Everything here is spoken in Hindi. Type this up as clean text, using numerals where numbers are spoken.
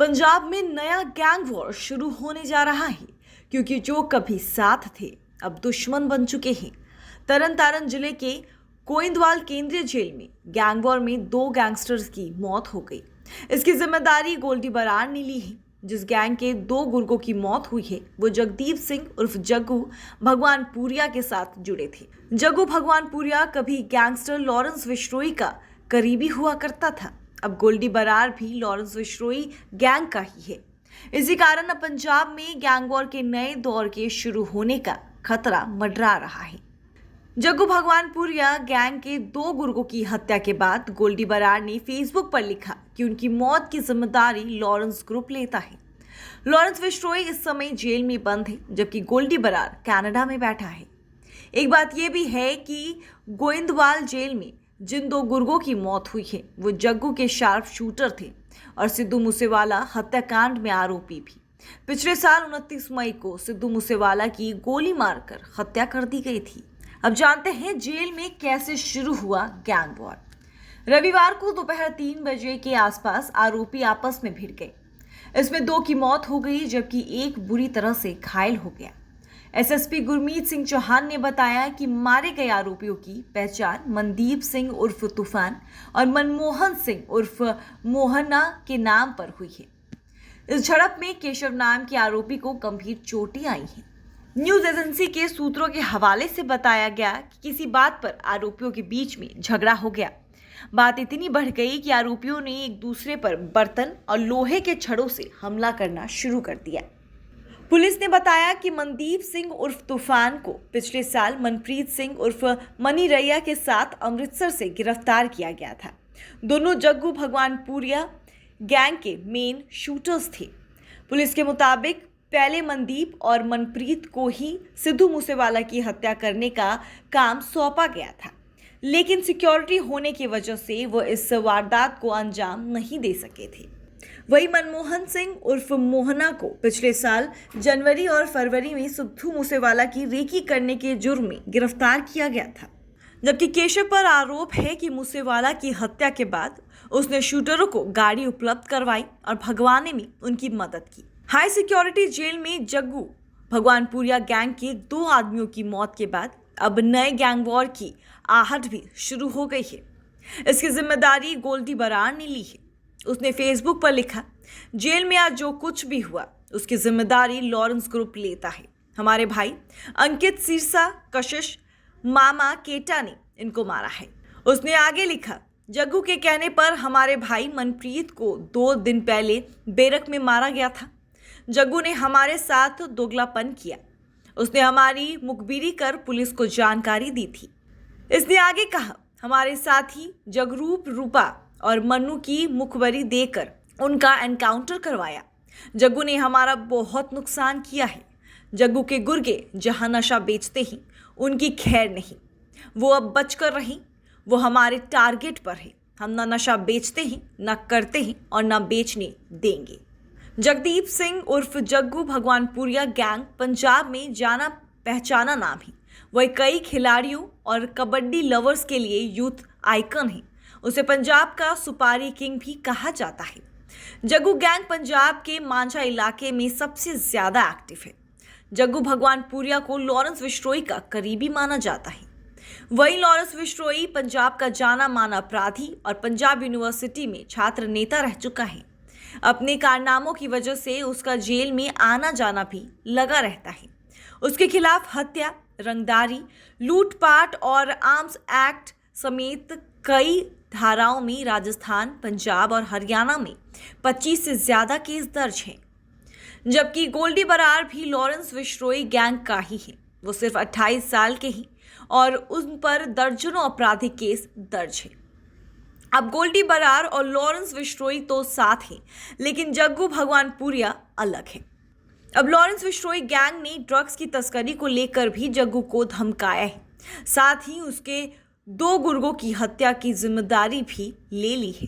पंजाब में नया गैंग वॉर शुरू होने जा रहा है क्योंकि जो कभी साथ थे अब दुश्मन बन चुके हैं। तरन तारण जिले के गोइंदवाल केंद्रीय जेल में गैंग वॉर में 2 गैंगस्टर्स की मौत हो गई। इसकी जिम्मेदारी गोल्डी बरार ने ली है। जिस गैंग के 2 गुर्गों की मौत हुई है वो जगदीप सिंह उर्फ जग्गू भगवानपुरिया के साथ जुड़े थे। जग्गू भगवानपुरिया कभी गैंगस्टर लॉरेंस विश्नोई का करीबी हुआ करता था। अब गोल्डी बरार भी लॉरेंस विश्नोई गैंग का ही है। इसी कारण अब पंजाब में गैंग वॉर के नए दौर के शुरू होने का खतरा मंडरा रहा है। जग्गू भगवानपुरिया गैंग के 2 गुर्गों की हत्या के बाद गोल्डी बरार ने फेसबुक पर लिखा कि उनकी मौत की जिम्मेदारी लॉरेंस ग्रुप लेता है। लॉरेंस विश्नोई इस समय जेल में बंद है जबकि गोल्डी बरार कनाडा में बैठा है। एक बात यह भी है कि गोइंदवाल जेल में जिन 2 गुर्गों की मौत हुई है वो जग्गू के शार्प शूटर थे और सिद्धू मूसेवाला हत्याकांड में आरोपी भी। पिछले साल 29 मई को सिद्धू मूसेवाला की गोली मारकर हत्या कर दी गई थी। अब जानते हैं जेल में कैसे शुरू हुआ गैंग वॉर। रविवार को दोपहर 3 बजे के आसपास आरोपी आपस में भिड़ गए। इसमें 2 की मौत हो गई जबकि एक बुरी तरह से घायल हो गया। एसएसपी गुरमीत सिंह चौहान ने बताया कि मारे गए आरोपियों की पहचान मनदीप सिंह उर्फ तूफान और मनमोहन सिंह उर्फ मोहना के नाम पर हुई है। इस झड़प में केशव नाम के आरोपी को गंभीर चोटें आई हैं। न्यूज एजेंसी के सूत्रों के हवाले से बताया गया कि किसी बात पर आरोपियों के बीच में झगड़ा हो गया। बात इतनी बढ़ गई कि आरोपियों ने एक दूसरे पर बर्तन और लोहे के छड़ों से हमला करना शुरू कर दिया। पुलिस ने बताया कि मनदीप सिंह उर्फ तूफान को पिछले साल मनप्रीत सिंह उर्फ मनी रैया के साथ अमृतसर से गिरफ्तार किया गया था। दोनों जग्गू भगवानपुरिया गैंग के मेन शूटर्स थे। पुलिस के मुताबिक पहले मनदीप और मनप्रीत को ही सिद्धू मूसेवाला की हत्या करने का काम सौंपा गया था, लेकिन सिक्योरिटी होने की वजह से वो इस वारदात को अंजाम नहीं दे सके थे। वही मनमोहन सिंह उर्फ मोहना को पिछले साल जनवरी और फरवरी में सिद्धू मूसेवाला की रेकी करने के जुर्म में गिरफ्तार किया गया था। जबकि केशव पर आरोप है कि मूसेवाला की हत्या के बाद उसने शूटरों को गाड़ी उपलब्ध करवाई और भगवाने में उनकी मदद की। हाई सिक्योरिटी जेल में जग्गू भगवानपुरिया गैंग के 2 आदमियों की मौत के बाद अब नए गैंग वॉर की आहट भी शुरू हो गई है। इसकी जिम्मेदारी गोल्डी बरार ने ली है। उसने फेसबुक पर लिखा, जेल में आज जो कुछ भी हुआ उसकी जिम्मेदारी लॉरेंस ग्रुप लेता है। हमारे भाई अंकित सिरसा, कशिश, मामा केटा ने इनको मारा है। उसने आगे लिखा, जग्गू के कहने पर हमारे भाई मनप्रीत को 2 दिन पहले बेरक में मारा गया था। जग्गू ने हमारे साथ दोगलापन किया। उसने हमारी मुखबिरी कर पुलिस को जानकारी दी थी। इसने आगे कहा, हमारे साथी जगरूप रूपा और मन्नू की मुखबरी देकर उनका एनकाउंटर करवाया। जग्गू ने हमारा बहुत नुकसान किया है। जग्गू के गुर्गे जहां नशा बेचते हैं उनकी खैर नहीं। वो अब बच कर रही। वो हमारे टारगेट पर है। हम ना नशा बेचते हैं, ना करते हैं और ना बेचने देंगे। जगदीप सिंह उर्फ जग्गू भगवानपुरिया गैंग पंजाब में जाना पहचाना नाम है। वह कई खिलाड़ियों और कबड्डी लवर्स के लिए यूथ आइकन है। उसे पंजाब का सुपारी किंग भी कहा जाता है। जग्गू गैंग पंजाब के मांझा इलाके में सबसे ज्यादा एक्टिव है। जग्गू भगवानपुरिया को लॉरेंस विश्नोई का करीबी माना जाता है। वहीं लॉरेंस विश्नोई पंजाब का जाना माना अपराधी और पंजाब यूनिवर्सिटी में छात्र नेता रह चुका है। अपने कारनामों की वजह से उसका जेल में आना जाना भी लगा रहता है। उसके खिलाफ हत्या, रंगदारी, लूटपाट और आर्म्स एक्ट समेत कई धाराओं में राजस्थान, पंजाब और हरियाणा में 25 से ज्यादा केस दर्ज हैं। जबकि गोल्डी बरार भी लॉरेंस विश्नोई गैंग का ही है। वो सिर्फ 28 साल के ही और उन पर दर्जनों आपराधिक केस दर्ज है। अब गोल्डी बरार और लॉरेंस विश्नोई तो साथ हैं, लेकिन जग्गू भगवानपुरिया अलग है। अब लॉरेंस विश्नोई गैंग ने ड्रग्स की तस्करी को लेकर भी जग्गू को धमकाया है। साथ ही उसके 2 गुर्गों की हत्या की जिम्मेदारी भी ले ली है।